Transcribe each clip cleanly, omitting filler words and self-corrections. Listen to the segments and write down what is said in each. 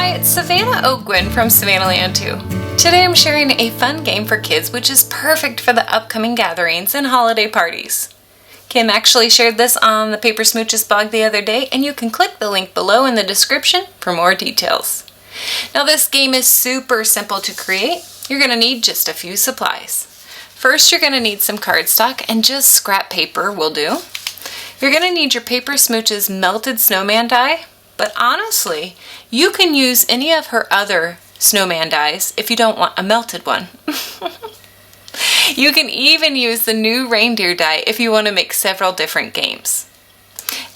Hi, it's Savannah Ogwin from Savannahland 2. Today I'm sharing a fun game for kids which is perfect for the upcoming gatherings and holiday parties. Kim actually shared this on the Paper Smooches blog the other day, and you can click the link below in the description for more details. Now this game is super simple to create. You're going to need just a few supplies. First you're going to need some cardstock, and just scrap paper will do. You're going to need your Paper Smooches melted snowman die, but honestly, you can use any of her other snowman dies if you don't want a melted one. You can even use the new reindeer die if you want to make several different games.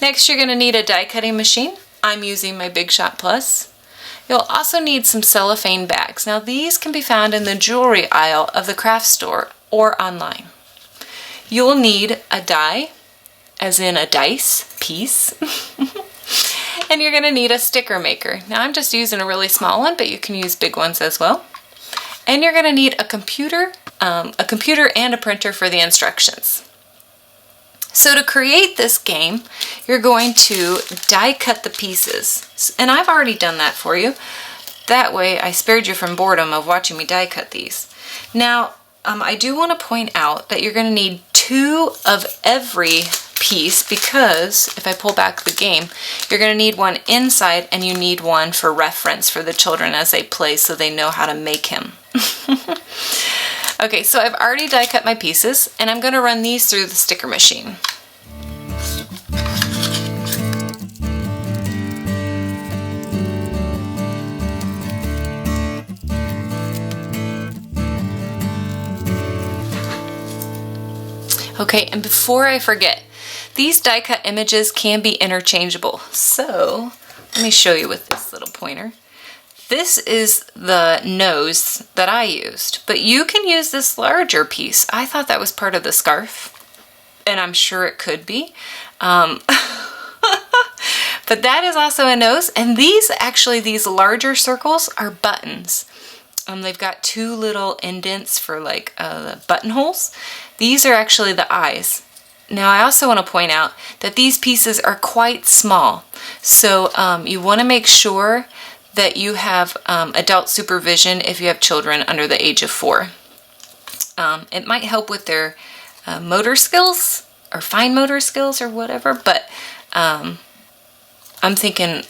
Next, you're going to need a die cutting machine. I'm using my Big Shot Plus. You'll also need some cellophane bags. Now these can be found in the jewelry aisle of the craft store or online. You'll need a die, as in a dice piece. And you're going to need a sticker maker. Now I'm just using a really small one, but you can use big ones as well. And you're going to need a computer and a printer for the instructions. So to create this game, you're going to die cut the pieces. And I've already done that for you. That way I spared you from boredom of watching me die cut these. Now I do want to point out that you're going to need 2 of every piece, because if I pull back the game, you're going to need one inside and you need one for reference for the children as they play so they know how to make him. Okay, so I've already die cut my pieces and I'm going to run these through the sticker machine. Okay, and before I forget, these die cut images can be interchangeable. So let me show you with this little pointer. This is the nose that I used, but you can use this larger piece. I thought that was part of the scarf, and I'm sure it could be. But that is also a nose, and these larger circles are buttons. They've got 2 little indents for like buttonholes. These are actually the eyes. Now I also want to point out that these pieces are quite small, so you want to make sure that you have adult supervision if you have children under the age of 4. It might help with their motor skills or fine motor skills or whatever, but I'm thinking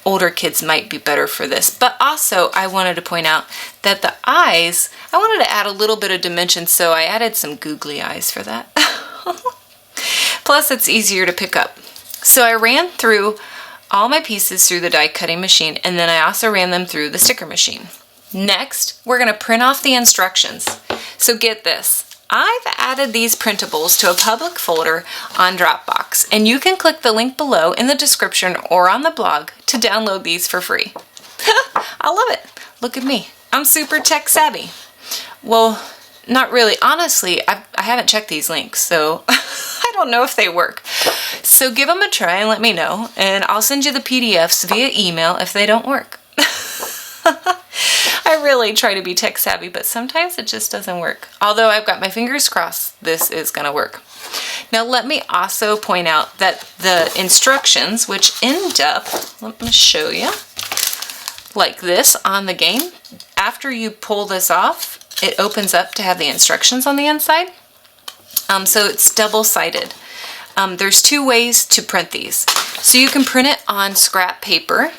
older kids might be better for this. But also I wanted to point out that the eyes, I wanted to add a little bit of dimension, so I added some googly eyes for that. Plus it's easier to pick up. So I ran through all my pieces through the die cutting machine, and then I also ran them through the sticker machine. Next, we're going to print off the instructions. So get this. I've added these printables to a public folder on Dropbox, and you can click the link below in the description or on the blog to download these for free. I love it. Look at me. I'm super tech savvy. Well, not really. Honestly, I haven't checked these links, so I don't know if they work. So give them a try and let me know, and I'll send you the PDFs via email if they don't work. I really try to be tech savvy, but sometimes it just doesn't work. Although I've got my fingers crossed this is going to work. Now let me also point out that the instructions, which end up, let me show you, like this on the game. After you pull this off, it opens up to have the instructions on the inside. So it's double-sided. There's 2 ways to print these. So you can print it on scrap paper,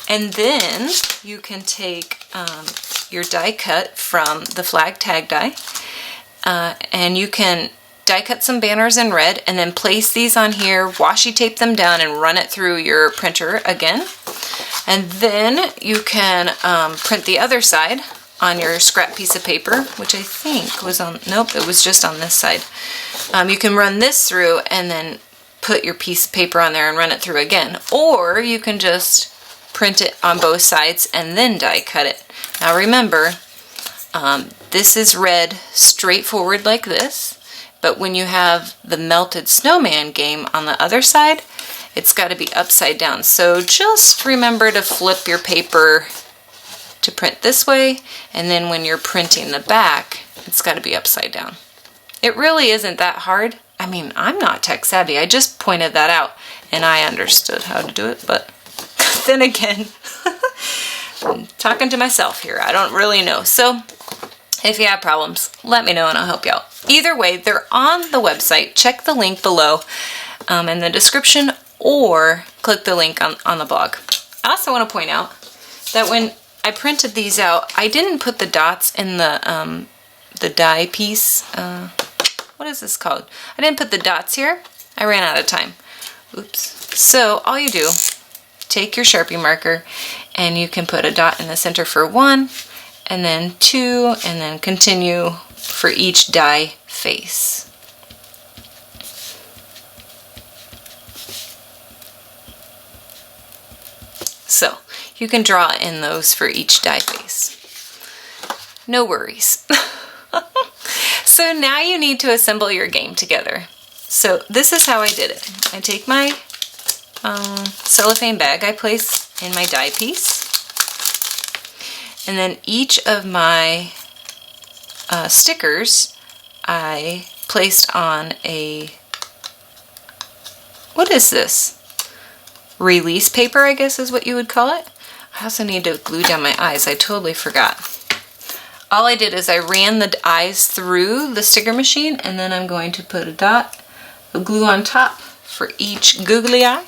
and then you can take your die cut from the flag tag die, and you can die cut some banners in red and then place these on here, washi tape them down, and run it through your printer again. And then you can print the other side on your scrap piece of paper, which I think was on, nope, it was just on this side. You can run this through and then put your piece of paper on there and run it through again. Or you can just print it on both sides and then die cut it. Now remember, this is read straightforward like this, but when you have the melted snowman game on the other side, it's got to be upside down. So just remember to flip your paper to print this way, and then when you're printing the back, it's got to be upside down. It really isn't that hard. I mean, I'm not tech savvy. I just pointed that out and I understood how to do it, but then again, I'm talking to myself here. I don't really know. So if you have problems, let me know and I'll help you out. Either way, they're on the website. Check the link below in the description or click the link on the blog. I also want to point out that when I printed these out, I didn't put the dots in the die piece. What is this called? I didn't put the dots here. I ran out of time. Oops. So all you do, take your Sharpie marker and you can put a dot in the center for 1, and then 2, and then continue for each die face. So you can draw in those for each die face. No worries. So now you need to assemble your game together. So this is how I did it. I take my cellophane bag I place in my die piece, and then each of my stickers I placed on a, what is this? Release paper, I guess is what you would call it. I also need to glue down my eyes. I totally forgot. All I did is I ran the eyes through the sticker machine, and then I'm going to put a dot of glue on top for each googly eye.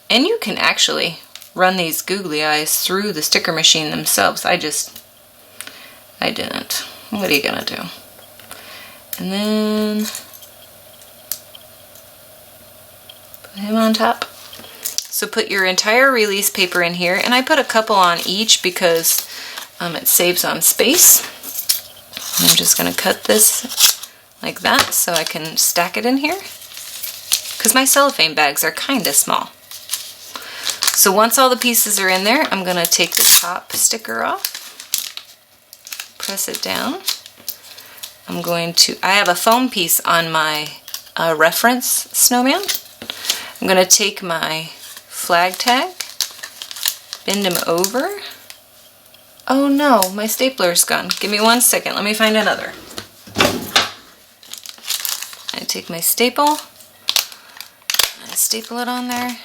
And you can actually run these googly eyes through the sticker machine themselves. I didn't. What are you gonna do? And then put him on top. So put your entire release paper in here, and I put a couple on each because it saves on space. I'm just gonna cut this like that so I can stack it in here, because my cellophane bags are kind of small. So once all the pieces are in there, I'm gonna take the top sticker off, press it down. I have a foam piece on my reference snowman. I'm gonna take my flag tag, bend him over. Oh no, my stapler's gone. Give me 1 second, let me find another. I take my staple, I staple it on there,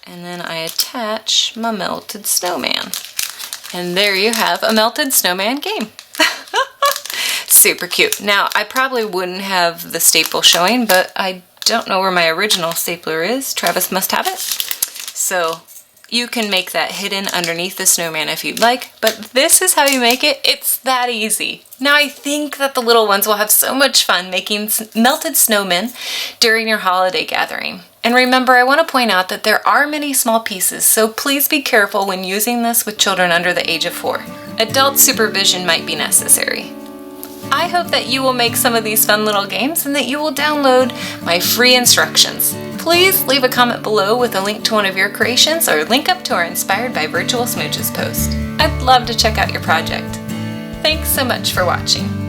and then I attach my melted snowman. And there you have a melted snowman game. Super cute. Now, I probably wouldn't have the staple showing, but I don't know where my original stapler is. Travis must have it. So you can make that hidden underneath the snowman if you'd like, but this is how you make it. It's that easy. Now I think that the little ones will have so much fun making melted snowmen during your holiday gathering. And remember, I want to point out that there are many small pieces, so please be careful when using this with children under the age of 4. Adult supervision might be necessary. I hope that you will make some of these fun little games and that you will download my free instructions. Please leave a comment below with a link to one of your creations or link up to our Inspired by Virtual Smooches post. I'd love to check out your project. Thanks so much for watching.